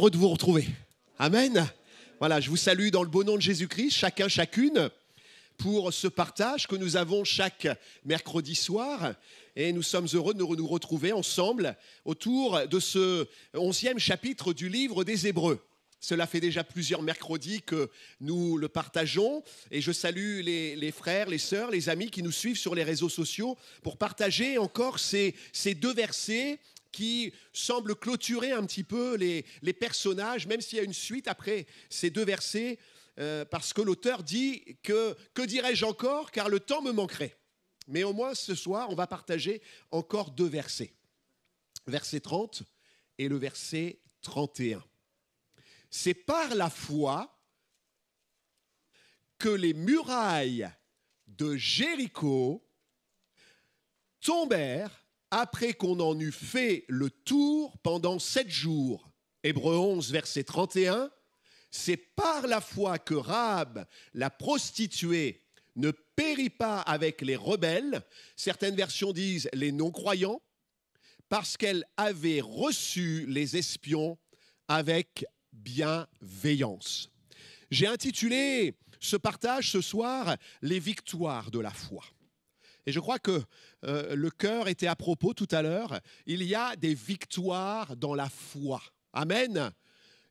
heureux de vous retrouver. Amen. Voilà, je vous salue dans le beau nom de Jésus-Christ, chacun, chacune, pour ce partage que nous avons chaque mercredi soir. Et nous sommes heureux de nous retrouver ensemble autour de ce 11e chapitre du livre des Hébreux. Cela fait déjà plusieurs mercredis que nous le partageons et je salue les frères, les sœurs, les amis qui nous suivent sur les réseaux sociaux pour partager encore ces deux versets qui semblent clôturer un petit peu les personnages, même s'il y a une suite après ces deux versets, parce que l'auteur dit que dirais-je encore, car le temps me manquerait. Mais au moins ce soir, on va partager encore deux versets. Verset 30 et le verset 31. C'est par la foi que les murailles de Jéricho tombèrent après qu'on en eut fait le tour pendant 7 jours. Hébreux 11, verset 31. C'est par la foi que Rahab, la prostituée, ne périt pas avec les rebelles. Certaines versions disent les non-croyants, parce qu'elle avait reçu les espions avec bienveillance. J'ai intitulé ce partage ce soir « Les victoires de la foi ». Et je crois que le cœur était à propos tout à l'heure. Il y a des victoires dans la foi. Amen.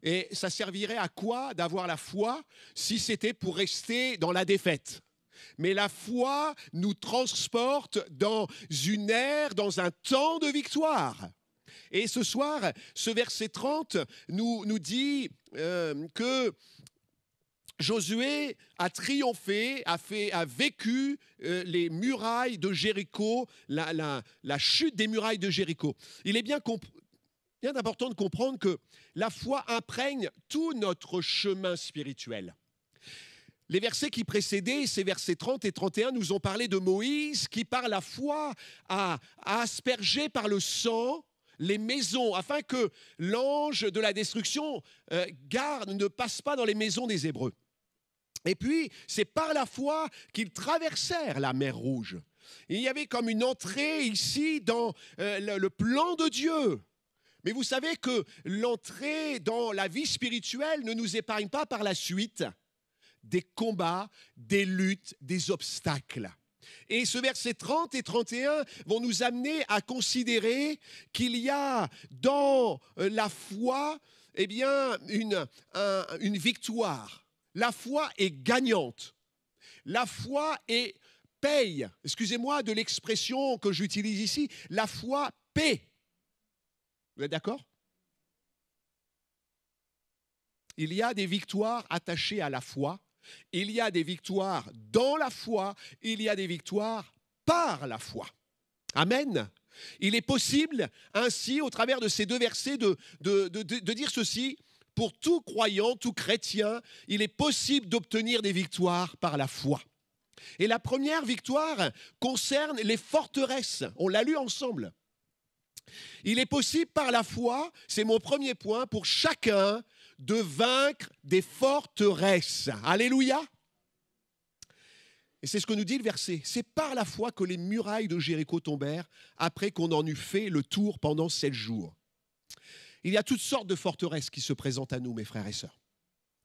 Et ça servirait à quoi d'avoir la foi si c'était pour rester dans la défaite ? Mais la foi nous transporte dans une ère, dans un temps de victoire. Et ce soir, ce verset 30 nous dit que Josué a triomphé, a vécu les murailles de Jéricho, la chute des murailles de Jéricho. Il est bien important de comprendre que la foi imprègne tout notre chemin spirituel. Les versets qui précédaient, ces versets 30 et 31, nous ont parlé de Moïse qui, par la foi, a aspergé par le sang les maisons, afin que l'ange de la destruction ne passe pas dans les maisons des Hébreux. Et puis, c'est par la foi qu'ils traversèrent la mer Rouge. Il y avait comme une entrée ici dans le plan de Dieu. Mais vous savez que l'entrée dans la vie spirituelle ne nous épargne pas par la suite des combats, des luttes, des obstacles. Et ce verset 30 et 31 vont nous amener à considérer qu'il y a dans la foi une victoire. La foi est gagnante. La foi paye. Excusez-moi de l'expression que j'utilise ici. La foi paie. Vous êtes d'accord ? Il y a des victoires attachées à la foi. Il y a des victoires dans la foi, il y a des victoires par la foi. Amen. Il est possible ainsi, au travers de ces deux versets, de dire ceci, pour tout croyant, tout chrétien, il est possible d'obtenir des victoires par la foi. Et la première victoire concerne les forteresses. On l'a lu ensemble. Il est possible par la foi, c'est mon premier point, pour chacun de vaincre des forteresses. Alléluia. Et c'est ce que nous dit le verset. C'est par la foi que les murailles de Jéricho tombèrent après qu'on en eut fait le tour pendant 7 jours. Il y a toutes sortes de forteresses qui se présentent à nous, mes frères et sœurs.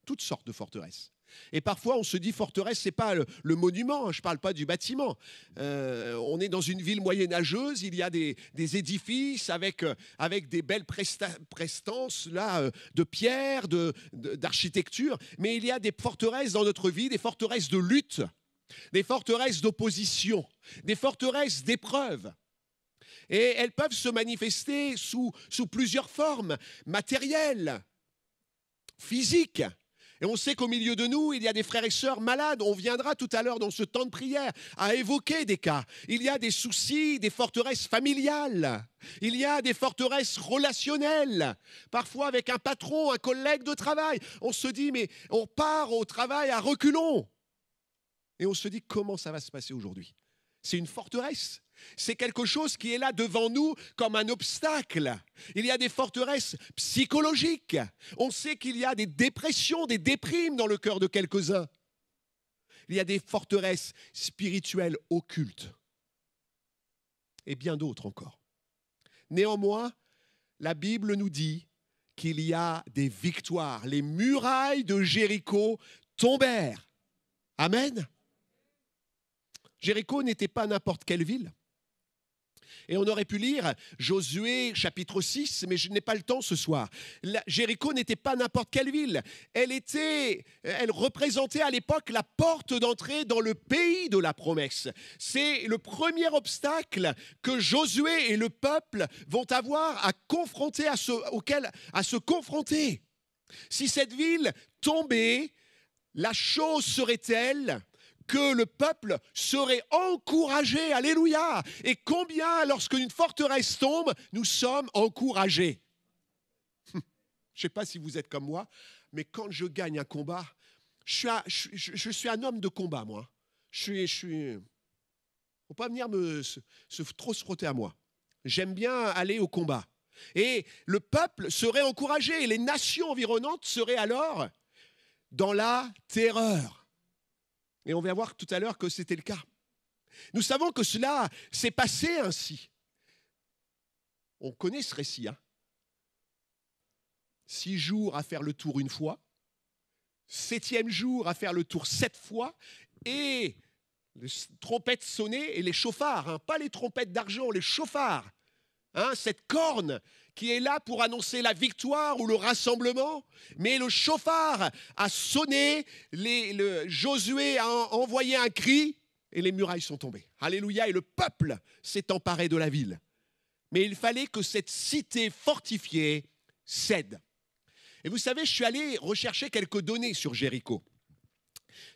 Toutes sortes de forteresses. Et parfois, on se dit forteresse, ce n'est pas le monument, je ne parle pas du bâtiment. On est dans une ville moyenâgeuse, il y a des édifices avec des belles prestances là, de pierre, d'architecture. Mais il y a des forteresses dans notre vie, des forteresses de lutte, des forteresses d'opposition, des forteresses d'épreuves. Et elles peuvent se manifester sous plusieurs formes, matérielles, physiques. Et on sait qu'au milieu de nous, il y a des frères et sœurs malades. On viendra tout à l'heure dans ce temps de prière à évoquer des cas. Il y a des soucis, des forteresses familiales. Il y a des forteresses relationnelles. Parfois avec un patron, un collègue de travail. On se dit, mais on part au travail à reculons. Et on se dit, comment ça va se passer aujourd'hui ? C'est une forteresse. C'est quelque chose qui est là devant nous comme un obstacle. Il y a des forteresses psychologiques. On sait qu'il y a des dépressions, des déprimes dans le cœur de quelques-uns. Il y a des forteresses spirituelles occultes. Et bien d'autres encore. Néanmoins, la Bible nous dit qu'il y a des victoires. Les murailles de Jéricho tombèrent. Amen. Jéricho n'était pas n'importe quelle ville. Et on aurait pu lire Josué chapitre 6, mais je n'ai pas le temps ce soir. Jéricho n'était pas n'importe quelle ville. Elle représentait à l'époque la porte d'entrée dans le pays de la promesse. C'est le premier obstacle que Josué et le peuple vont avoir à se confronter. Si cette ville tombait, la chose serait telle que le peuple serait encouragé. Alléluia! Et combien, lorsqu'une forteresse tombe, nous sommes encouragés. Je ne sais pas si vous êtes comme moi, mais quand je gagne un combat, je suis un homme de combat, moi. Faut pas venir trop se frotter à moi. J'aime bien aller au combat. Et le peuple serait encouragé, et les nations environnantes seraient alors dans la terreur. Et on va voir tout à l'heure que c'était le cas. Nous savons que cela s'est passé ainsi. On connaît ce récit. 6 jours à faire le tour une fois, 7e jour à faire le tour 7 fois, et les trompettes sonnées et les chauffards, pas les trompettes d'argent, les chauffards. Cette corne qui est là pour annoncer la victoire ou le rassemblement, mais le chauffard a sonné, Josué a envoyé un cri et les murailles sont tombées. Alléluia, et le peuple s'est emparé de la ville. Mais il fallait que cette cité fortifiée cède. Et vous savez, je suis allé rechercher quelques données sur Jéricho.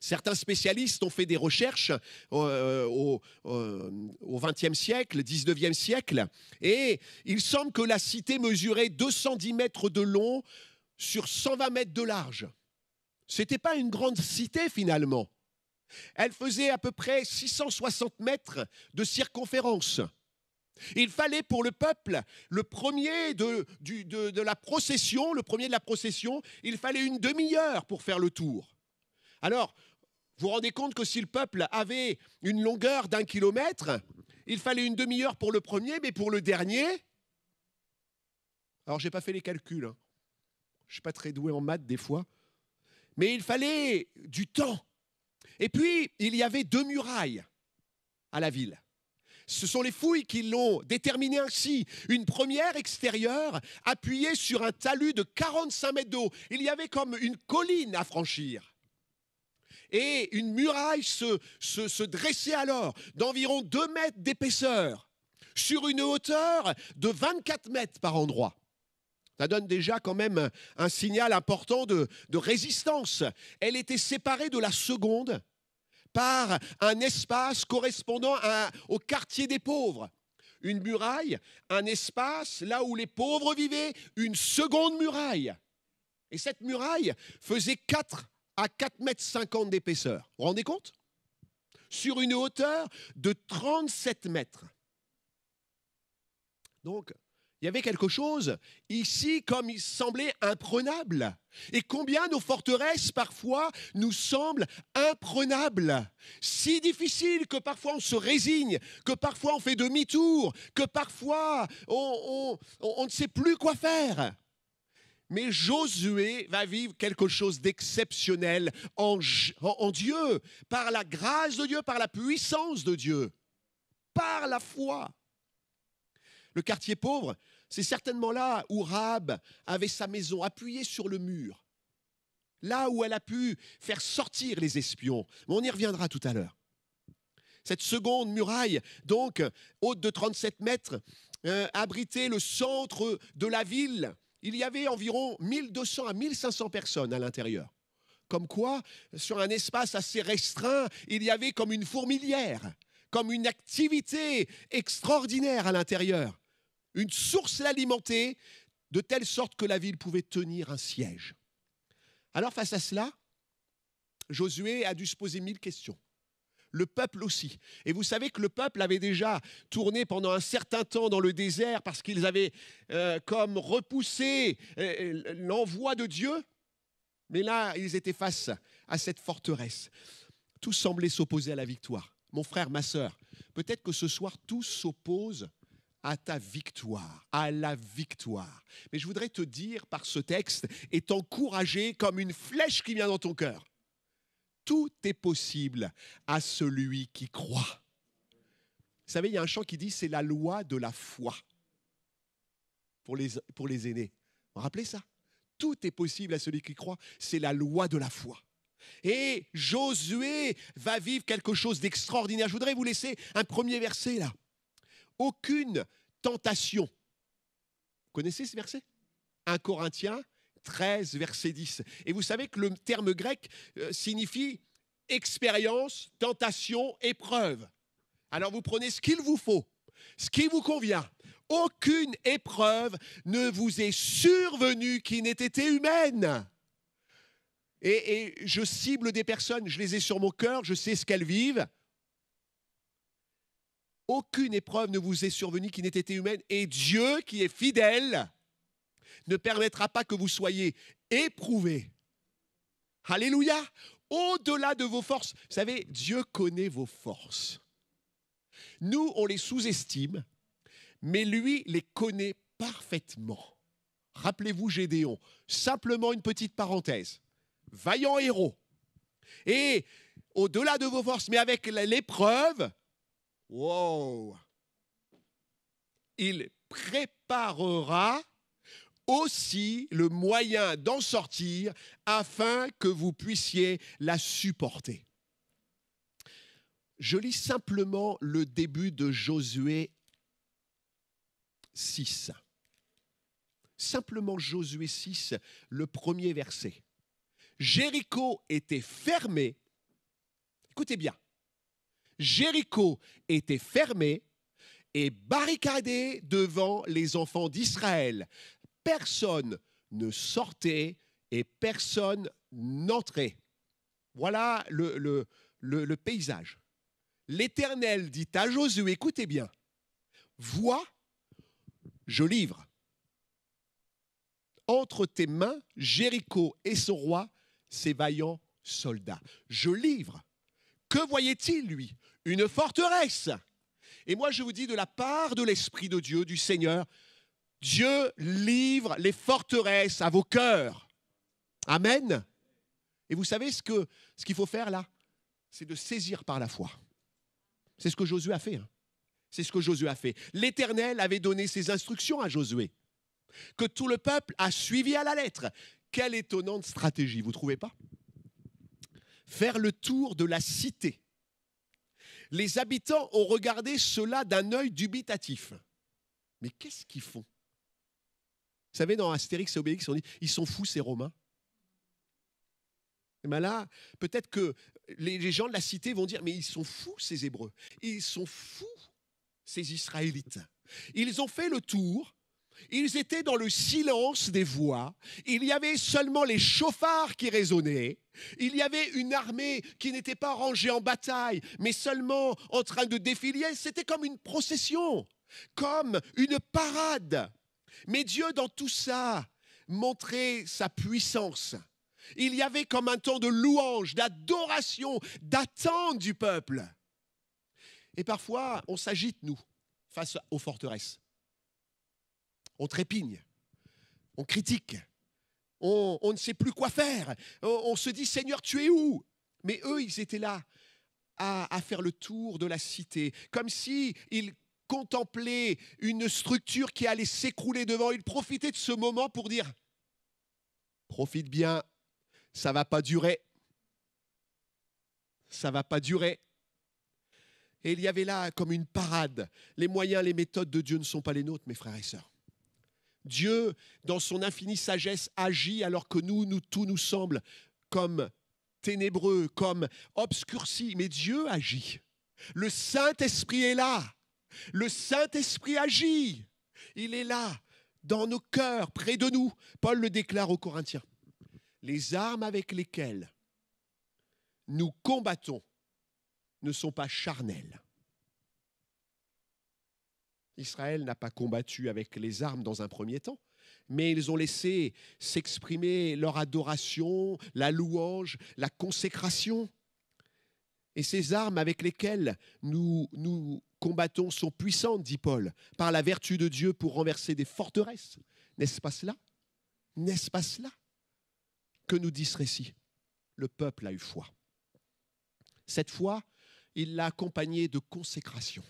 Certains spécialistes ont fait des recherches au XXe siècle, XIXe siècle, et il semble que la cité mesurait 210 mètres de long sur 120 mètres de large. Ce n'était pas une grande cité finalement. Elle faisait à peu près 660 mètres de circonférence. Il fallait pour le peuple, le premier de la procession, il fallait une demi-heure pour faire le tour. Alors, vous vous rendez compte que si le peuple avait une longueur d'1 kilomètre, il fallait une demi-heure pour le premier, mais pour le dernier, alors je n'ai pas fait les calculs, je ne suis pas très doué en maths des fois, mais il fallait du temps. Et puis, il y avait 2 murailles à la ville. Ce sont les fouilles qui l'ont déterminé ainsi. Une première extérieure appuyée sur un talus de 45 mètres de haut. Il y avait comme une colline à franchir. Et une muraille se dressait alors d'environ 2 mètres d'épaisseur sur une hauteur de 24 mètres par endroit. Ça donne déjà quand même un signal important de résistance. Elle était séparée de la seconde par un espace correspondant au quartier des pauvres. Une muraille, un espace là où les pauvres vivaient, une seconde muraille. Et cette muraille faisait 4 à 4,50 mètres d'épaisseur. Vous vous rendez compte? Sur une hauteur de 37 mètres. Donc, il y avait quelque chose ici comme il semblait imprenable. Et combien nos forteresses parfois nous semblent imprenables, si difficiles que parfois on se résigne, que parfois on fait demi-tour, que parfois on ne sait plus quoi faire. Mais Josué va vivre quelque chose d'exceptionnel en Dieu, par la grâce de Dieu, par la puissance de Dieu, par la foi. Le quartier pauvre, c'est certainement là où Rahab avait sa maison appuyée sur le mur, là où elle a pu faire sortir les espions. Mais on y reviendra tout à l'heure. Cette seconde muraille, donc haute de 37 mètres, abritait le centre de la ville. Il y avait environ 1200 à 1500 personnes à l'intérieur. Comme quoi, sur un espace assez restreint, il y avait comme une fourmilière, comme une activité extraordinaire à l'intérieur. Une source l'alimenter, de telle sorte que la ville pouvait tenir un siège. Alors face à cela, Josué a dû se poser 1000 questions. Le peuple aussi. Et vous savez que le peuple avait déjà tourné pendant un certain temps dans le désert parce qu'ils avaient comme repoussé l'envoi de Dieu. Mais là, ils étaient face à cette forteresse. Tout semblait s'opposer à la victoire. Mon frère, ma sœur, peut-être que ce soir, tout s'oppose à ta victoire, à la victoire. Mais je voudrais te dire par ce texte et t'encourager comme une flèche qui vient dans ton cœur. Tout est possible à celui qui croit. Vous savez, il y a un chant qui dit c'est la loi de la foi pour les aînés. Vous vous rappelez ça? Tout est possible à celui qui croit, c'est la loi de la foi. Et Josué va vivre quelque chose d'extraordinaire. Je voudrais vous laisser un premier verset là. Aucune tentation. Vous connaissez ce verset? 1 Corinthiens 13, verset 10. Et vous savez que le terme grec signifie expérience, tentation, épreuve. Alors vous prenez ce qu'il vous faut, ce qui vous convient. Aucune épreuve ne vous est survenue qui n'ait été humaine. Et je cible des personnes, je les ai sur mon cœur, je sais ce qu'elles vivent. Aucune épreuve ne vous est survenue qui n'ait été humaine. Et Dieu, qui est fidèle, ne permettra pas que vous soyez éprouvés. Alléluia! Au-delà de vos forces. Vous savez, Dieu connaît vos forces. Nous, on les sous-estime, mais lui les connaît parfaitement. Rappelez-vous Gédéon, simplement une petite parenthèse. Vaillant héros. Et au-delà de vos forces, mais avec l'épreuve, wow, il préparera aussi le moyen d'en sortir afin que vous puissiez la supporter. Je lis simplement le début de Josué 6. Simplement Josué 6, le premier verset. Jéricho était fermé. Écoutez bien. Jéricho était fermé et barricadé devant les enfants d'Israël. Personne ne sortait et personne n'entrait. Voilà le paysage. L'Éternel dit à Josué, écoutez bien, vois, je livre entre tes mains Jéricho et son roi, ses vaillants soldats. Je livre. Que voyait-il, lui? Une forteresse. Et moi, je vous dis de la part de l'Esprit de Dieu, du Seigneur, Dieu livre les forteresses à vos cœurs. Amen. Et vous savez ce qu'il faut faire là? C'est de saisir par la foi. C'est ce que Josué a fait. Hein. C'est ce que Josué a fait. L'Éternel avait donné ses instructions à Josué, que tout le peuple a suivi à la lettre. Quelle étonnante stratégie, vous ne trouvez pas? Faire le tour de la cité. Les habitants ont regardé cela d'un œil dubitatif. Mais qu'est-ce qu'ils font? Vous savez, dans Astérix et Obélix, on dit « ils sont fous ces Romains ». Et bien là, peut-être que les gens de la cité vont dire « mais ils sont fous ces Hébreux, ils sont fous ces Israélites ». Ils ont fait le tour, ils étaient dans le silence des voix, il y avait seulement les chauffards qui résonnaient, il y avait une armée qui n'était pas rangée en bataille, mais seulement en train de défiler, c'était comme une procession, comme une parade. Mais Dieu, dans tout ça, montrait sa puissance. Il y avait comme un temps de louange, d'adoration, d'attente du peuple. Et parfois, on s'agite, nous, face aux forteresses. On trépigne, on critique, on ne sait plus quoi faire. On se dit, Seigneur, tu es où? Mais eux, ils étaient là à faire le tour de la cité, comme s'ils contemplaient une structure qui allait s'écrouler devant. Ils profitaient de ce moment pour dire, profite bien, ça ne va pas durer. Ça ne va pas durer. Et il y avait là comme une parade. Les moyens, les méthodes de Dieu ne sont pas les nôtres, mes frères et sœurs. Dieu, dans son infinie sagesse, agit alors que nous tout nous semble comme ténébreux, comme obscurci. Mais Dieu agit. Le Saint-Esprit est là. Le Saint-Esprit agit. Il est là, dans nos cœurs, près de nous. Paul le déclare aux Corinthiens. Les armes avec lesquelles nous combattons ne sont pas charnelles. Israël n'a pas combattu avec les armes dans un premier temps, mais ils ont laissé s'exprimer leur adoration, la louange, la consécration. Et ces armes avec lesquelles nous combattons sont puissantes, dit Paul, par la vertu de Dieu pour renverser des forteresses. N'est-ce pas cela? N'est-ce pas cela que nous dit ce récit? Le peuple a eu foi. Cette foi, il l'a accompagnée de consécration,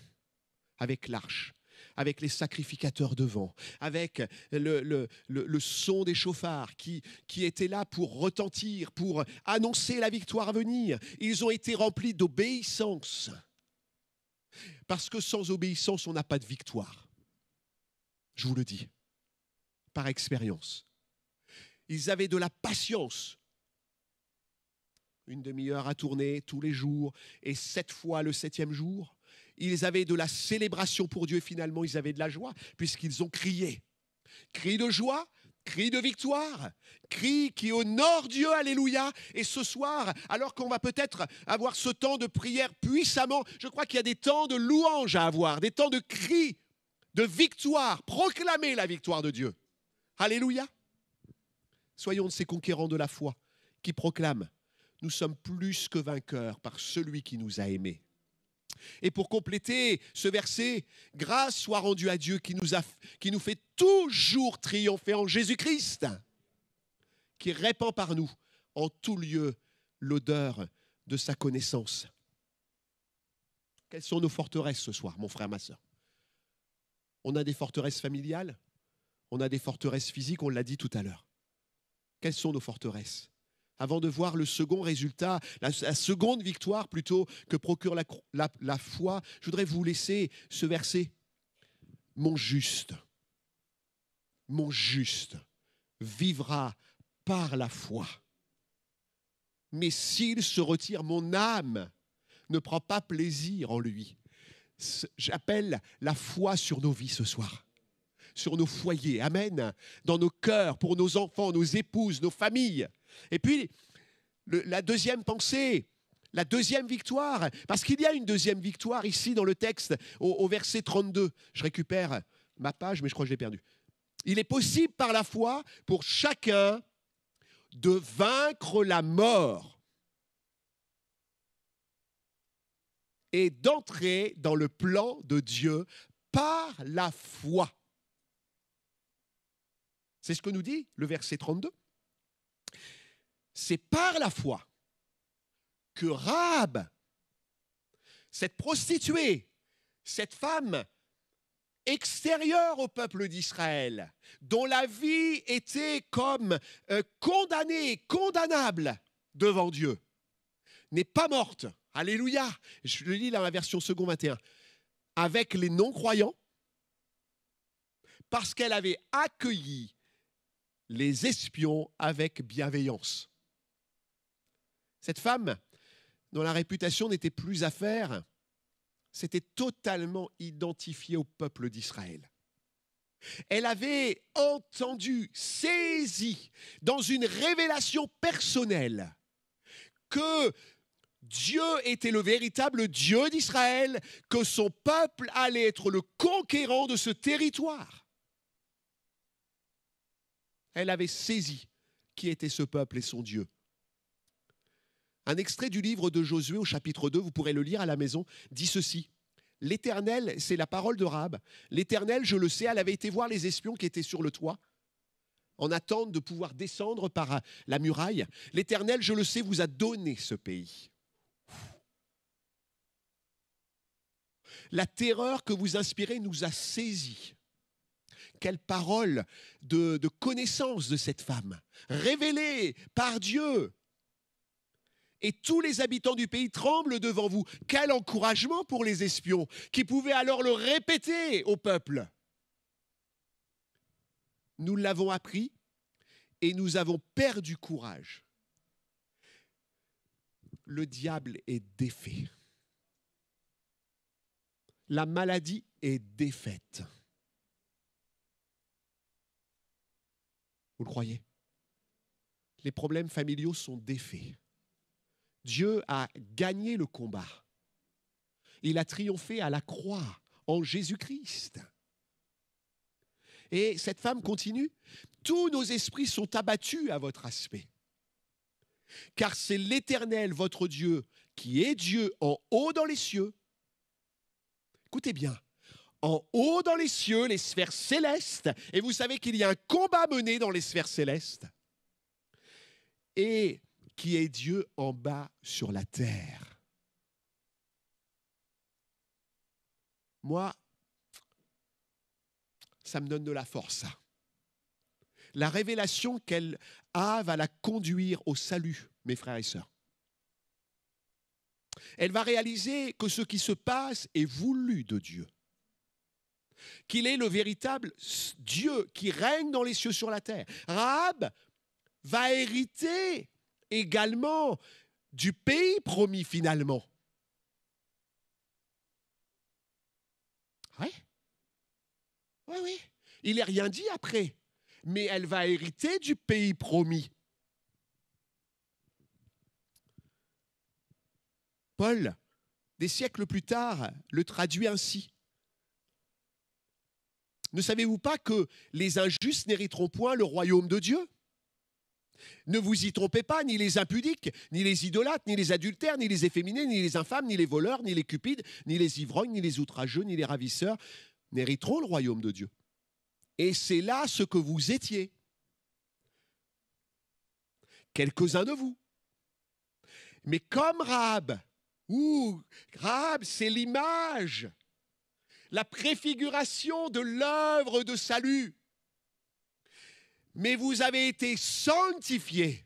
avec l'arche, avec les sacrificateurs devant, avec le son des chauffards qui étaient là pour retentir, pour annoncer la victoire à venir. Ils ont été remplis d'obéissance. Parce que sans obéissance, on n'a pas de victoire. Je vous le dis, par expérience. Ils avaient de la patience. Une demi-heure à tourner tous les jours, et 7 fois le 7e jour. Ils avaient de la célébration pour Dieu, et finalement ils avaient de la joie, puisqu'ils ont crié. Cri de joie, cri de victoire, cri qui honore Dieu, alléluia. Et ce soir, alors qu'on va peut-être avoir ce temps de prière puissamment, je crois qu'il y a des temps de louange à avoir, des temps de cris, de victoire, proclamer la victoire de Dieu. Alléluia. Soyons de ces conquérants de la foi qui proclament: nous sommes plus que vainqueurs par celui qui nous a aimés. Et pour compléter ce verset, grâce soit rendue à Dieu qui nous fait toujours triompher en Jésus-Christ, qui répand par nous en tout lieu l'odeur de sa connaissance. Quelles sont nos forteresses ce soir, mon frère, ma sœur? On a des forteresses familiales, on a des forteresses physiques, on l'a dit tout à l'heure. Quelles sont nos forteresses? Avant de voir le second résultat, la seconde victoire plutôt que procure la foi, je voudrais vous laisser ce verset. Mon juste vivra par la foi. Mais s'il se retire, mon âme ne prend pas plaisir en lui. J'appelle la foi sur nos vies ce soir, sur nos foyers, amen, dans nos cœurs, pour nos enfants, nos épouses, nos familles. Et puis, la deuxième pensée, la deuxième victoire, parce qu'il y a une deuxième victoire ici dans le texte, au verset 32. Je récupère ma page, mais je crois que je l'ai perdue. Il est possible par la foi pour chacun de vaincre la mort et d'entrer dans le plan de Dieu par la foi. C'est ce que nous dit le verset 32. C'est par la foi que Rahab, cette prostituée, cette femme extérieure au peuple d'Israël, dont la vie était comme condamnée, condamnable devant Dieu, n'est pas morte. Alléluia. Je le lis dans la version second 21. Avec les non-croyants, parce qu'elle avait accueilli les espions avec bienveillance. Cette femme, dont la réputation n'était plus à faire, s'était totalement identifiée au peuple d'Israël. Elle avait entendu, saisi, dans une révélation personnelle, que Dieu était le véritable Dieu d'Israël, que son peuple allait être le conquérant de ce territoire. Elle avait saisi qui était ce peuple et son Dieu. Un extrait du livre de Josué au chapitre 2, vous pourrez le lire à la maison, dit ceci. L'Éternel, c'est la parole de Rahab. L'Éternel, je le sais, elle avait été voir les espions qui étaient sur le toit, en attente de pouvoir descendre par la muraille. L'Éternel, je le sais, vous a donné ce pays. La terreur que vous inspirez nous a saisis. Quelle parole de connaissance de cette femme, révélée par Dieu. Et tous les habitants du pays tremblent devant vous. Quel encouragement pour les espions qui pouvaient alors le répéter au peuple. Nous l'avons appris et nous avons perdu courage. Le diable est défait. La maladie est défaite. Vous le croyez? Les problèmes familiaux sont défaits. Dieu a gagné le combat. Il a triomphé à la croix en Jésus-Christ. Et cette femme continue. Tous nos esprits sont abattus à votre aspect. Car c'est l'Éternel, votre Dieu, qui est Dieu en haut dans les cieux. Écoutez bien, en haut dans les cieux, les sphères célestes, et vous savez qu'il y a un combat mené dans les sphères célestes, et qui est Dieu en bas sur la terre. Moi, ça me donne de la force, ça. La révélation qu'elle a va la conduire au salut, mes frères et sœurs. Elle va réaliser que ce qui se passe est voulu de Dieu. Qu'il est le véritable Dieu qui règne dans les cieux sur la terre. Rahab va hériter également du pays promis finalement. Oui. Oui, oui. Il n'est rien dit après. Mais elle va hériter du pays promis. Paul, des siècles plus tard, le traduit ainsi. Ne savez-vous pas que les injustes n'hériteront point le royaume de Dieu ? Ne vous y trompez pas, ni les impudiques, ni les idolâtres, ni les adultères, ni les efféminés, ni les infâmes, ni les voleurs, ni les cupides, ni les ivrognes, ni les outrageux, ni les ravisseurs n'hériteront le royaume de Dieu. Et c'est là ce que vous étiez. Quelques-uns de vous. Mais comme Rahab, Rahab, c'est l'image, la préfiguration de l'œuvre de salut. Mais vous avez été sanctifiés,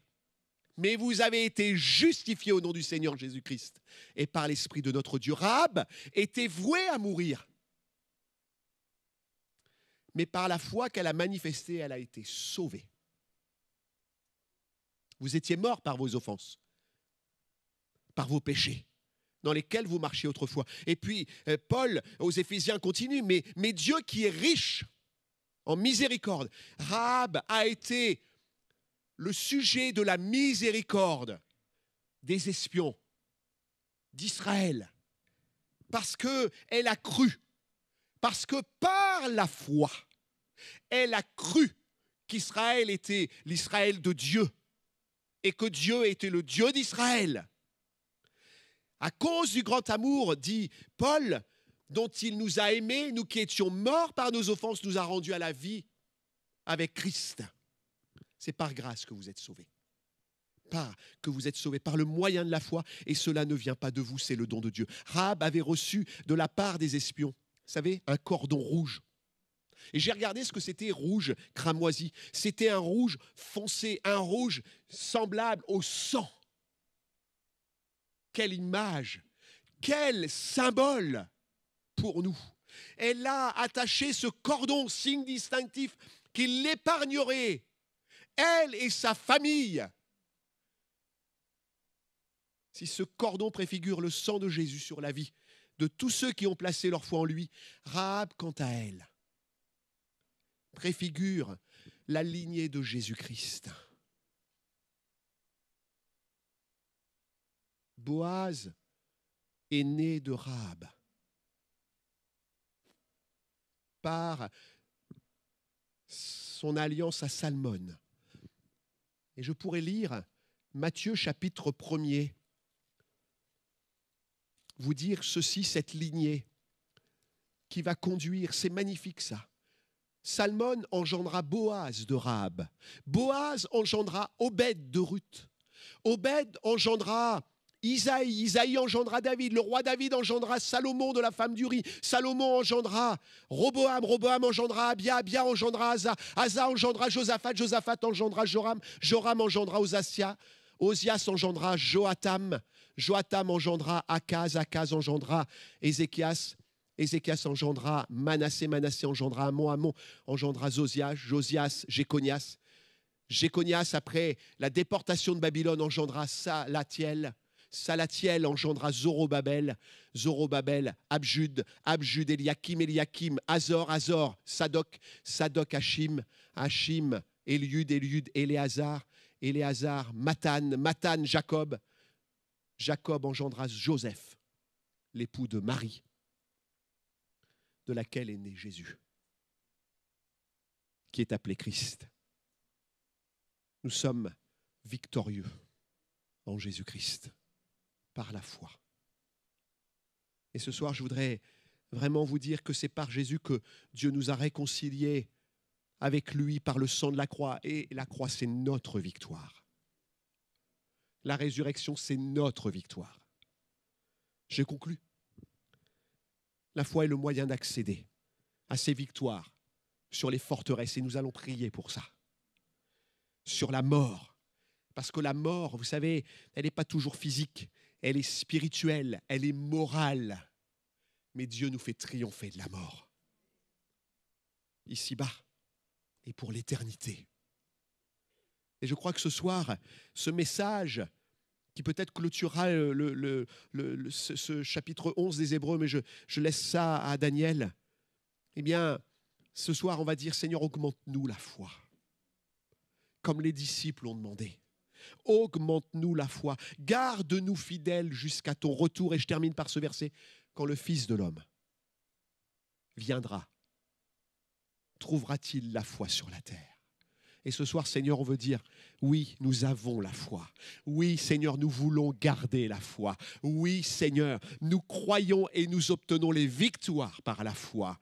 mais vous avez été justifiés au nom du Seigneur Jésus-Christ et par l'Esprit de notre Dieu. Rahab était vouée à mourir. Mais par la foi qu'elle a manifestée, elle a été sauvée. Vous étiez morts par vos offenses, par vos péchés, dans lesquels vous marchiez autrefois. Et puis, Paul, aux Éphésiens, continue, mais Dieu qui est riche en miséricorde, Rahab a été le sujet de la miséricorde des espions d'Israël, parce qu'elle a cru, parce que par la foi, elle a cru qu'Israël était l'Israël de Dieu et que Dieu était le Dieu d'Israël. À cause du grand amour, dit Paul, dont il nous a aimés, nous qui étions morts par nos offenses, nous a rendus à la vie avec Christ. C'est par grâce que vous êtes sauvés. Que vous êtes sauvés par le moyen de la foi, et cela ne vient pas de vous, c'est le don de Dieu. Rahab avait reçu de la part des espions, vous savez, un cordon rouge. Et j'ai regardé ce que c'était rouge cramoisi. C'était un rouge foncé, un rouge semblable au sang. Quelle image, quel symbole pour nous. Elle a attaché ce cordon, signe distinctif, qui l'épargnerait, elle et sa famille. Si ce cordon préfigure le sang de Jésus sur la vie de tous ceux qui ont placé leur foi en lui, Rahab, quant à elle, préfigure la lignée de Jésus-Christ. Boaz est né de Rahab par son alliance à Salmon. Et je pourrais lire Matthieu chapitre 1er, vous dire ceci, cette lignée qui va conduire, c'est magnifique ça. Salmon engendra Boaz de Rahab. Boaz engendra Obed de Ruth. Obed engendra Isaïe. Isaïe engendra David. Le roi David engendra Salomon de la femme d'Uri. Salomon engendra Roboam. Roboam engendra Abia. Abia engendra Asa. Asa engendra Josaphat. Josaphat engendra Joram. Joram engendra Osasia. Osias engendra Joatam. Joatam engendra Akaz. Akaz engendra Ézéchias. Ézéchias engendra Manassé. Manassé engendra Amon. Amon engendra Josias. Josias, Jéconias. Jéconias, après la déportation de Babylone, engendra Salatiel. Salatiel engendra Zorobabel. Zorobabel, Abjud. Abjud, Eliakim. Eliakim, Azor. Azor, Sadoc. Sadoc, Hachim. Hachim, Eliud. Eliud, Éléazar. Éléazar, Mathan. Mathan, Jacob. Jacob engendra Joseph, l'époux de Marie, de laquelle est né Jésus, qui est appelé Christ. Nous sommes victorieux en Jésus-Christ. par la foi. Et ce soir, je voudrais vraiment vous dire que c'est par Jésus que Dieu nous a réconciliés avec lui par le sang de la croix. Et la croix, c'est notre victoire. La résurrection, c'est notre victoire. Je conclus. La foi est le moyen d'accéder à ces victoires sur les forteresses. Et nous allons prier pour ça. Sur la mort. Parce que la mort, vous savez, elle n'est pas toujours physique. Elle est spirituelle, elle est morale. Mais Dieu nous fait triompher de la mort. Ici-bas et pour l'éternité. Et je crois que ce soir, ce message qui peut-être clôturera ce chapitre 11 des Hébreux, mais je laisse ça à Daniel. Eh bien, ce soir, on va dire, Seigneur, augmente-nous la foi. Comme les disciples ont demandé. Augmente-nous la foi. Garde-nous fidèles jusqu'à ton retour. Et je termine par ce verset. Quand le Fils de l'homme viendra, trouvera-t-il la foi sur la terre? Et ce soir, Seigneur, on veut dire, oui, nous avons la foi. Oui, Seigneur, nous voulons garder la foi. Oui, Seigneur, nous croyons et nous obtenons les victoires par la foi.